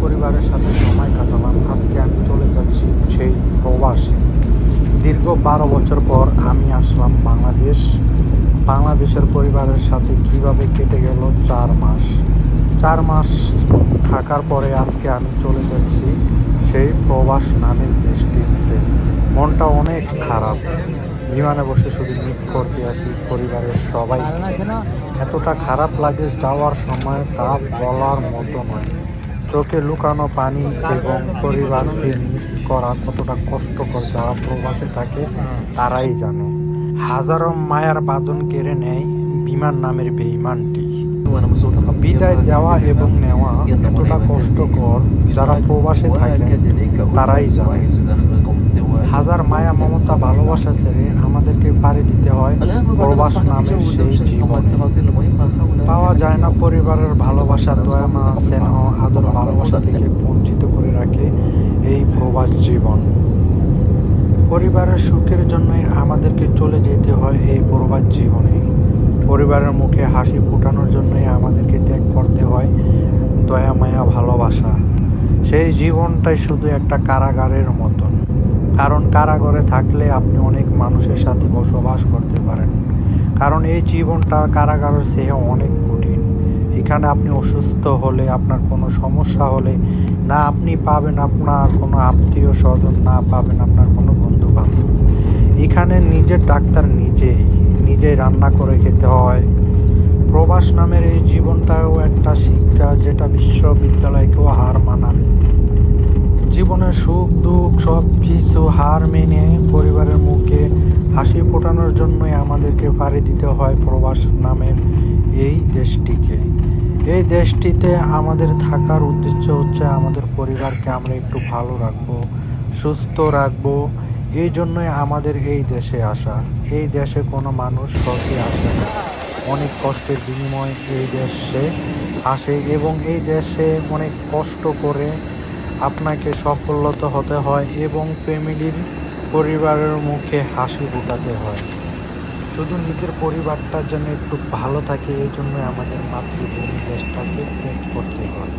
পরিবারের সাথে সময় কাটালাম। আজকে আমি চলে যাচ্ছি সেই প্রবাসে। দীর্ঘ 12 বছর পর আমি আসলাম বাংলাদেশের পরিবারের সাথে কিভাবে কেটে গেল 4 মাস থাকার পরে আজকে আমি চলে যাচ্ছি সেই প্রবাস নামের দেশটিতে। মনটা অনেক খারাপ। বিমানে বসে শুধু মিস করতে আসি পরিবারের সবাই। এতটা খারাপ লাগে যাওয়ার সময় তা বলার মতো নয়। চোখে লুকানো পানি এবং পরিবারকে মিস করা কতটা কষ্টকর যারা প্রবাসে থাকে তারাই জানে। হাজারো মায়ার বাঁধন কেড়ে নেয় বিমান নামের বেঈমানটি। বিদায় দেওয়া এবং নেওয়া এতটা কষ্টকর যারা প্রবাসে থাকেন তারাই জানে। হাজার মায়া মমতা ভালোবাসা ছেড়ে আমাদেরকে পাড়ি দিতে হয় প্রবাস নামের সেই জীবনে। পাওয়া যায় না পরিবারের ভালোবাসা, দয়া, মা, স্নেহ, আদর, ভালোবাসা থেকে বঞ্চিত করে রাখে এই প্রবাস জীবন। পরিবারের সুখের জন্যই আমাদেরকে চলে যেতে হয় এই প্রবাস জীবনে। পরিবারের মুখে হাসি ফোটানোর জন্যই আমাদেরকে ত্যাগ করতে হয় দয়া, মায়া, ভালোবাসা। সেই জীবনটাই শুধু একটা কারাগারের মতন। কারণ কারাগারে থাকলে আপনি অনেক মানুষের সাথে বসবাস করতে পারেন। কারণ এই জীবনটা কারাগারের চেয়ে অনেক কঠিন। এখানে আপনি অসুস্থ হলে, আপনার কোনো সমস্যা হলে না আপনি পাবেন আপনার কোনো আত্মীয় স্বজন, না পাবেন আপনার কোনো বন্ধু বান্ধব। এখানে নিজের ডাক্তার নিজেই রান্না করে খেতে হয়। প্রবাস নামের এই জীবনটাও একটা শিক্ষা যেটা বিশ্ববিদ্যালয়কেও হার মানাবে। জীবনের সুখ দুঃখ সব কিছু হার মেনে পরিবারের মুখে হাসি ফোটানোর জন্যই আমাদেরকে পাড়ি দিতে হয় প্রবাস নামের এই দেশটিকে। এই দেশটিতে আমাদের থাকার উদ্দেশ্য হচ্ছে আমাদের পরিবারকে আমরা একটু ভালো রাখবো, সুস্থ রাখবো। এই জন্যই আমাদের এই দেশে আসা। এই দেশে কোনো মানুষ শখে আসে না, অনেক কষ্টের বিনিময়ে এই দেশে আসে এবং এই দেশে অনেক কষ্ট করে আপনাকে সফলতা হতে হয় এবং ফ্যামিলির পরিবারের মুখে হাসি ফোটাতে হয়। শুধু নিজের পরিবারটা যেন একটু ভালো থাকে এই জন্য আমাদের মাতৃভূমি দেশটাকে ত্যাগ করতে হয়।